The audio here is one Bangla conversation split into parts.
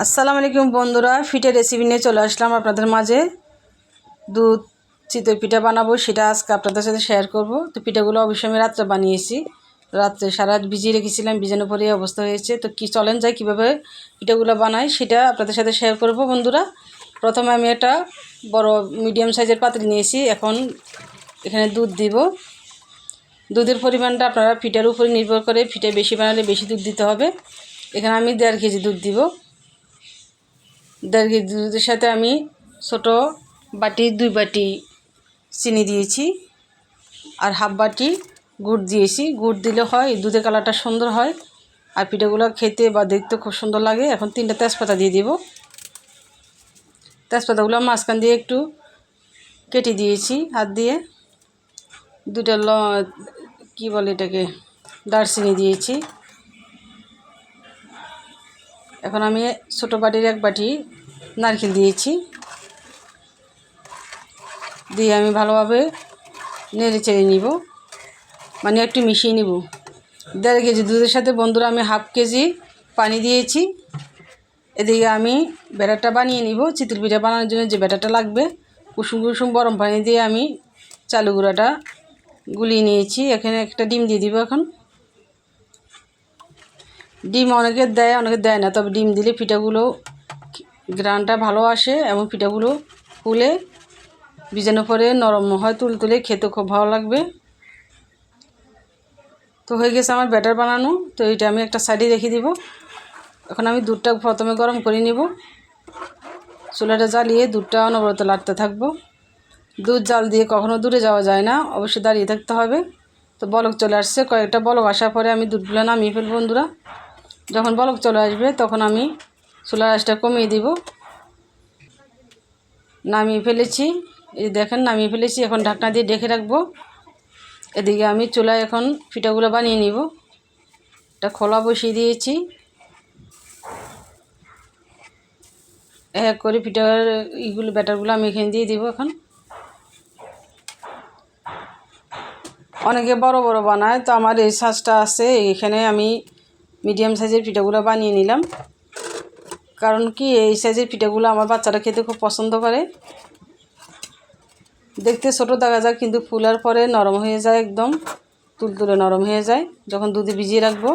আসসালামু আলাইকুম বন্ধুরা, পিঠে রেসিপি নিয়ে চলে আসলাম আপনাদের মাঝে। দুধ চিতই পিঠা বানাবো, সেটা আজকে আপনাদের সাথে শেয়ার করব। তো পিঠাগুলো অবশ্যই আমি রাত্রে বানিয়েছি, রাত্রে সারা রাত ভিজিয়ে রেখেছিলাম, ভিজানোর পরে এই অবস্থা হয়েছে। তো কি চলেন যাই কীভাবে পিঠাগুলো বানাই সেটা আপনাদের সাথে শেয়ার করব বন্ধুরা। প্রথমে আমি একটা বড় মিডিয়াম সাইজের পাতিল নিয়েছি। এখন এখানে দুধ দিব। দুধের পরিমাণটা আপনারা পিঠার উপরে নির্ভর করে, পিঠা বেশি বানালে বেশি দুধ দিতে হবে। এখানে আমি 1.5 কেজি দুধ দিব। 1.5 কেজি দুধের সাথে আমি ছোটো বাটি 2 বাটি চিনি দিয়েছি, আর হাফ বাটি গুড় দিয়েছি। গুড় দিলে হয় দুধের কালারটা সুন্দর হয়, আর পিঠাগুলো খেতে বা দেখতে খুব সুন্দর লাগে। এখন 3টা তেজপাতা দিয়ে দিব। তেজপাতাগুলো মাঝখান দিয়ে একটু কেটে দিয়েছি হাত দিয়ে। 2টা কী বলে এটাকে, দারচিনি দিয়েছি। এখন আমি ছোটো বাটির 1 বাটি নারকেল দিয়েছি, দিয়ে আমি ভালোভাবে নেড়ে চেড়ে নিব, মানে একটু মিশিয়ে নিব। 1.5 কেজি দুধের সাথে বন্ধুরা আমি হাফ কেজি পানি দিয়েছি। এদিকে আমি ব্যাটারটা বানিয়ে নিব। চিতই পিঠা বানানোর জন্য যে ব্যাটারটা লাগবে, কুসুম কুসুম গরম পানি দিয়ে আমি চালু গুঁড়াটা গুলিয়ে নিয়েছি। এখানে একটা ডিম দিয়ে দিব। এখন ডিম অনেকে দেয় অনেকে দেয় না, তবে ডিম দিলে পিঠাগুলো গ্রানটা ভালো আসে এবং পিঠাগুলো ফুলে ভিজানোর পরে নরম হয়, তুলতুলে খেতে খুব ভালো লাগবে। তো হয়ে গেছে আমার ব্যাটার বানানো। তো এটা আমি একটা সাইডে রেখে দিব। এখন আমি দুধটা প্রথমে গরম করে নিব। চুলাটা জ্বালিয়ে দুধটা অনবরত লাড়তে থাকবো। দুধ জাল দিয়ে কখনো দূরে যাওয়া যায় না, অবশ্যই দাঁড়িয়ে থাকতে হবে। তো বলক চলে আসছে, কয়েকটা বলক আসার পরে আমি দুধগুলো নামিয়ে ফেলবো বন্ধুরা। যখন বলক চলে আসবে তখন আমি চুলার আঁচটা কমিয়ে দিব। নামিয়ে ফেলেছি, এই দেখেন নামিয়ে ফেলেছি। এখন ঢাকনা দিয়ে ঢেকে রাখবো। এদিকে আমি চুলায় এখন পিঠাগুলো বানিয়ে নিব। এটা খোলা বসিয়ে দিয়েছি। এক করে পিঠার ব্যাটারগুলো আমি এখানে দিয়ে দিব। এখন অনেকে বড় বড় বানায়, তো আমার এই সাইজটা আছে, এখানে আমি মিডিয়াম সাইজের পিঠাগুলো বানিয়ে নিলাম। কারণ কি, এই সাইজের পিঠাগুলো আমার বাচ্চারা খেতে খুব পছন্দ করে। দেখতে ছোটো দেখা যায়, কিন্তু ফুলার পরে নরম হয়ে যায়, একদম তুলতুলে নরম হয়ে যায় যখন দুধে ভিজিয়ে রাখবো।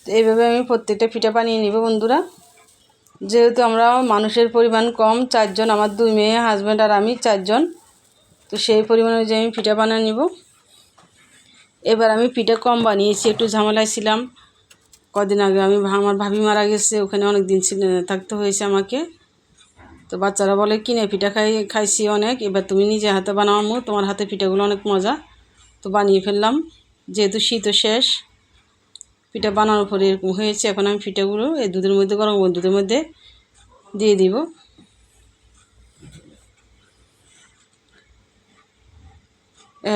তো এইভাবে আমি প্রত্যেকটা পিঠা বানিয়ে নিব বন্ধুরা। যেহেতু আমরা মানুষের পরিমাণ কম, 4 জন, আমার 2 মেয়ে, হাজব্যান্ড আর আমি 4 জন, তো সেই পরিমাণ অনুযায়ী আমি পিঠা বানিয়ে নিব। এবার আমি পিঠা কম বানিয়েছি, একটু ঝামেলায় ছিলাম। কদিন আগে আমার ভাবি মারা গেছে, ওখানে অনেক দিন থাকতে হয়েছে আমাকে। তো বাচ্চারা বলে কিনে পিঠা খাইছি অনেক, এবার তুমি নিজে হাতে বানাও, তোমার হাতে পিঠাগুলো অনেক মজা। তো বানিয়ে ফেললাম। যেহেতু শীতও শেষ, পিঠা বানানোর পরে এরকম হয়েছে। এখন আমি পিঠাগুলো এই দুধের মধ্যে, গরম দুধের মধ্যে দিয়ে দিব।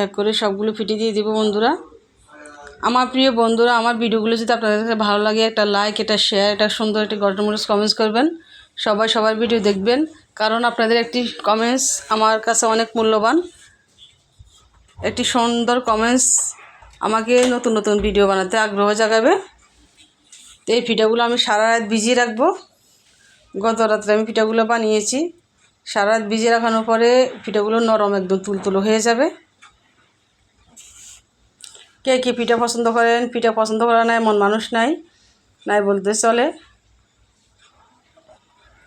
এক করে সবগুলো পিঠে দিয়ে দিব বন্ধুরা। আমার প্রিয় বন্ধুরা, আমার ভিডিওগুলো যদি আপনাদের কাছে ভালো লাগে, একটা লাইক, একটা শেয়ার, একটা সুন্দর একটি গঠনমূলক কমেন্টস করবেন। সবাই সবার ভিডিও দেখবেন, কারণ আপনাদের একটি কমেন্টস আমার কাছে অনেক মূল্যবান। একটি সুন্দর কমেন্টস আমাকে নতুন নতুন ভিডিও বানাতে আগ্রহ জাগাবে। তো এই পিঠাগুলো আমি সারা রাত ভিজিয়ে রাখবো। গত রাত্রে আমি পিঠাগুলো বানিয়েছি। সারা রাত ভিজিয়ে রাখানোর পরে পিঠাগুলো নরম, একদম তুলতুলো হয়ে যাবে। কে কে পিঠা পছন্দ করেন, পিঠা পছন্দ করা না এমন মানুষ নাই, নাই বলতে চলে।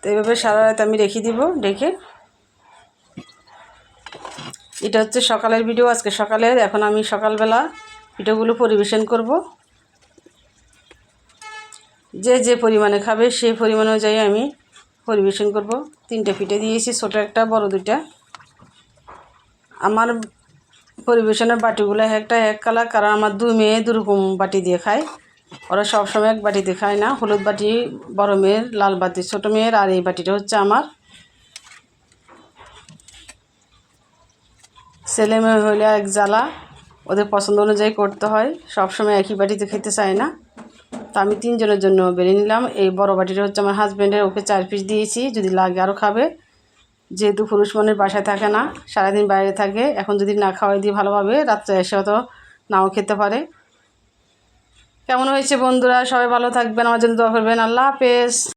তো এইভাবে সারা রাত আমি রেখে দিব ঢেকে। এটা হচ্ছে সকালের ভিডিও, আজকে সকালের। এখন আমি সকালবেলা পিঠাগুলো পরিবেশন করব। যে যে পরিমাণে খাবে সেই পরিমাণ অনুযায়ী আমি পরিবেশন করব। 3টে পিঠে দিয়েছি, ছোটো একটা, বড় 2টা। আমার পরিবেশনের বাটিগুলো একটা এক কালার, কারণ আমার 2 মেয়ে 2 রকম বাটি দিয়ে খায়। ওরা সবসময় এক বাটিতে খায় না। হলুদ বাটি বড় মেয়ের, লাল বাটি ছোটো মেয়ের, আর এই বাটিটা হচ্ছে আমার। ছেলে মেয়ে হলে এক জ্বালা, ওদের পছন্দ অনুযায়ী করতে হয়, সবসময় একই বাটিতে খেতে চায় না। তো আমি 3 জনের জন্য বেড়ে নিলাম। এই বড় বাটিটা হচ্ছে আমার হাজব্যান্ডের, ওকে 4 পিস দিয়েছি, যদি লাগে আরও খাবে। যেহেতু পুরুষ মানুষ বাসায় থাকে না, সারাদিন বাইরে থাকে, এখন যদি না খাওয়াই দিই ভালোভাবে, রাত্রে এসে তো নাও খেতে পারে। কেমন হয়েছে বন্ধুরা? সবাই ভালো থাকবেন, আমার জন্য দোয়া করবেন। আল্লাহ হাফেজ।